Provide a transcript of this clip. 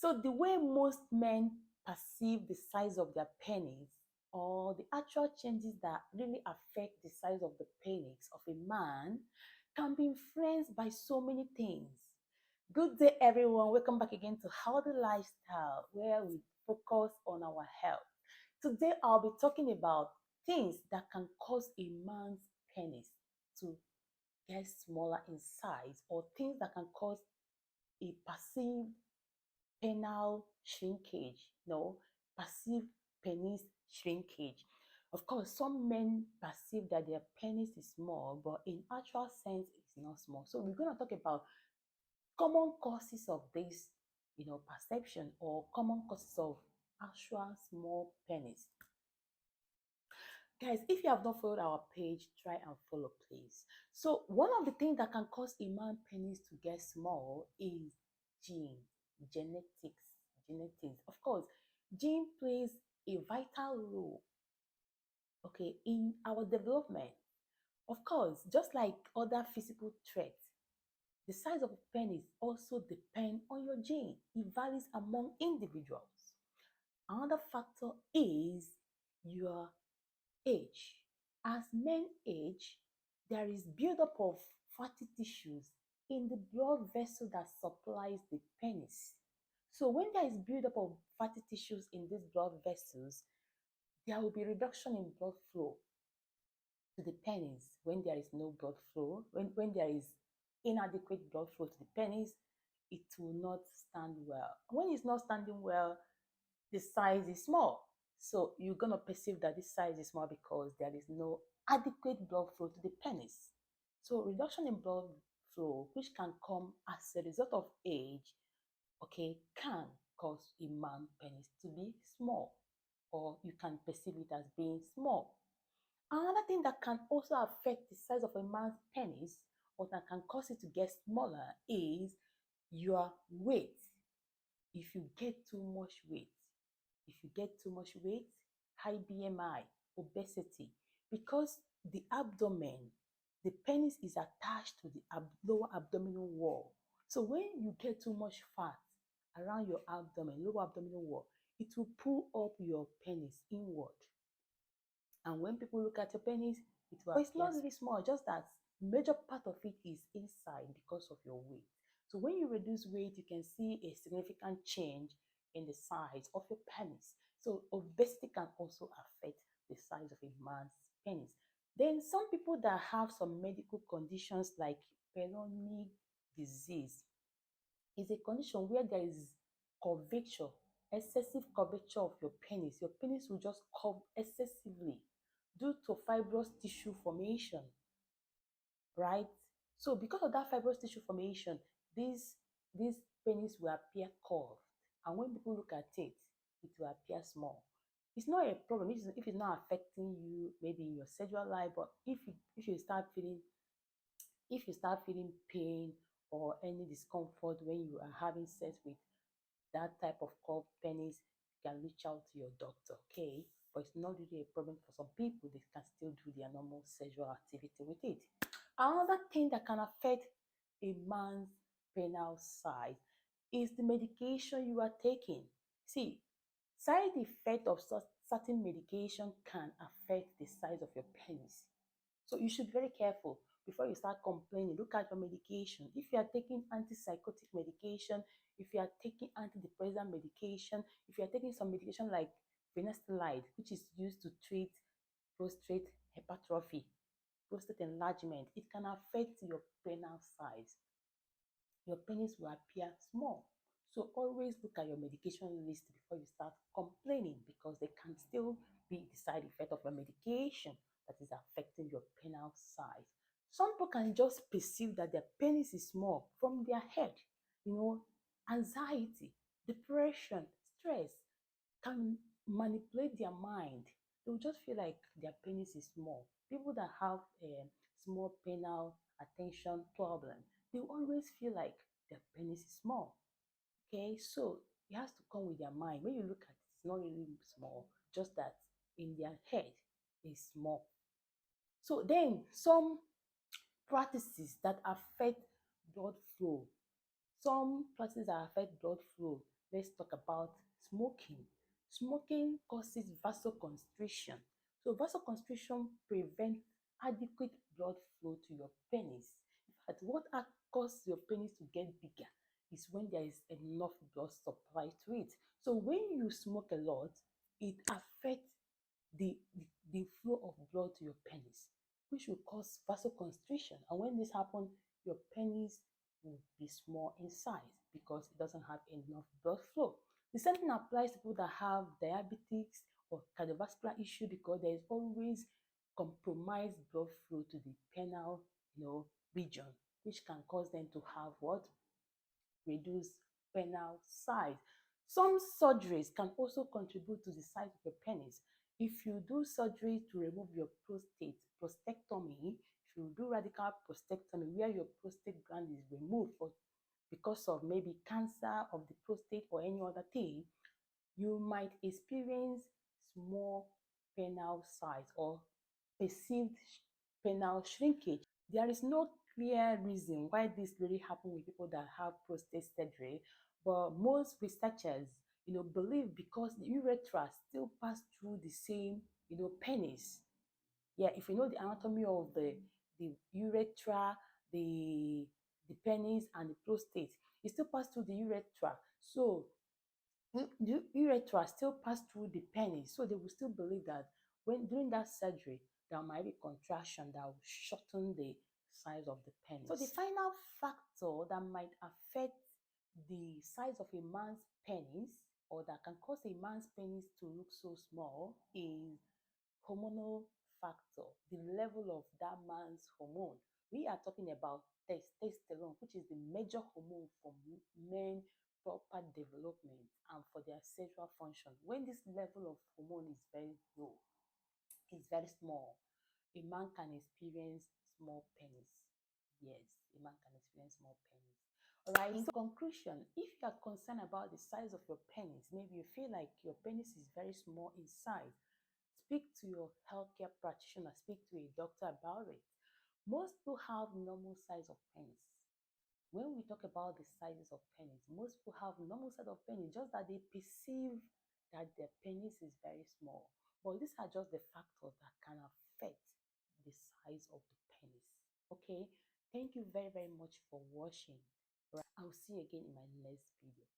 So the way most men perceive the size of their penis, or the actual changes that really affect the size of the penis of a man, can be influenced by so many things. Good day, everyone. Welcome back again to Healthy Lifestyle, where we focus on our health. Today, I'll be talking about things that can cause a man's penis to get smaller in size, or things that can cause a perceived penile shrinkage, no, perceived penis shrinkage. Of course, some men perceive that their penis is small, but in actual sense, it's not small. So we're going to talk about common causes of this, perception, or common causes of actual small penis. Guys, if you have not followed our page, try and follow, please. So one of the things that can cause a man penis to get small is gene, genetics, genetics. Of course, gene plays a vital role, okay, in our development. Of course, just like other physical traits, the size of a penis also depends on your gene. It varies among individuals. Another factor is your age. As men age, there is buildup of fatty tissues in the blood vessel that supplies the penis. So when there is buildup of fatty tissues in these blood vessels, there will be reduction in blood flow to the penis. When there is no blood flow, when there is inadequate blood flow to the penis, it will not stand well. When it's not standing well, the size is small. So you're going to perceive that this size is small because there is no adequate blood flow to the penis. So reduction in blood flow, which can come as a result of age, okay, can cause a man penis to be small, or you can perceive it as being small. Another thing that can also affect the size of a man's penis, or that can cause it to get smaller, is your weight. If you get too much weight, if you get too much weight, high BMI, obesity, because the abdomen, the penis is attached to the lower abdominal wall. So when you get too much fat around your abdomen, lower abdominal wall, it will pull up your penis inward. And when people look at your penis, it's not really small, just that major part of it is inside because of your weight. So when you reduce weight, you can see a significant change in the size of your penis. So obesity can also affect the size of a man's penis. Then some people that have some medical conditions like Peyronie's disease is a condition where there is curvature, excessive curvature of your penis. Your penis will just curve excessively due to fibrous tissue formation, right? So because of that fibrous tissue formation, this penis will appear curved. And when people look at it, it will appear small. It's not a problem if it's not affecting you maybe in your sexual life, but if you start feeling pain or any discomfort when you are having sex with that type of curved penis, you can reach out to your doctor, okay? But it's not really a problem for some people. They can still do their normal sexual activity with it. Another thing that can affect a man's penile size is the medication you are taking. See, side effect of certain medication can affect the size of your penis. So you should be very careful before you start complaining. Look at your medication. If you are taking antipsychotic medication, if you are taking antidepressant medication, if you are taking some medication like finasteride, which is used to treat prostate hypertrophy, prostate enlargement, it can affect your penile size. Your penis will appear small. So always look at your medication list before you start complaining, because they can still be the side effect of your medication that is affecting your penile size. Some people can just perceive that their penis is small from their head. Anxiety, depression, stress can manipulate their mind. They'll just feel like their penis is small. People that have a small penile attention problem, they always feel like their penis is small. Okay, so it has to come with their mind. When you look at it, it's not really small, just that in their head is small. So then some practices that affect blood flow. Some practices that affect blood flow, let's talk about smoking. Smoking causes vasoconstriction. So vasoconstriction prevents adequate blood flow to your penis. In fact, what causes your penis to get bigger is when there is enough blood supply to it. So when you smoke a lot, it affects the flow of blood to your penis, which will cause vasoconstriction. And when this happens, your penis will be small in size because it doesn't have enough blood flow. The same thing applies to people that have diabetes or cardiovascular issue because there is always compromised blood flow to the penile, region, which can cause them to have what? Reduce penile size. Some surgeries can also contribute to the size of your penis. If you do surgery to remove your prostate, prostatectomy, if you do radical prostatectomy where your prostate gland is removed for because of maybe cancer of the prostate or any other thing, you might experience small penile size or perceived penile shrinkage. There is no clear reason why this really happens with people that have prostate surgery, but most researchers, believe because the urethra still pass through the same, penis. Yeah, if you know the anatomy of the urethra, the the penis and the prostate, it still pass through the urethra. So the urethra still pass through the penis, so they will still believe that when during that surgery there might be contraction that will shorten the size of the penis. So the final factor that might affect the size of a man's penis or that can cause a man's penis to look so small is hormonal factor, the level of that man's hormone. We are talking about testosterone, which is the major hormone for men proper development and for their sexual function. When this level of hormone is very low, it's very small, a man can experience small penis. Yes, a man can experience small penis. All right. In conclusion, if you are concerned about the size of your penis, maybe you feel like your penis is very small in size, speak to your healthcare practitioner, speak to a doctor about it. Most people have normal size of penis. When we talk about the sizes of penis, most people have normal size of penis, just that they perceive that their penis is very small. But these are just the factors that can affect the size of the penis. Okay, thank you very, very much for watching. I'll see you again in my next video.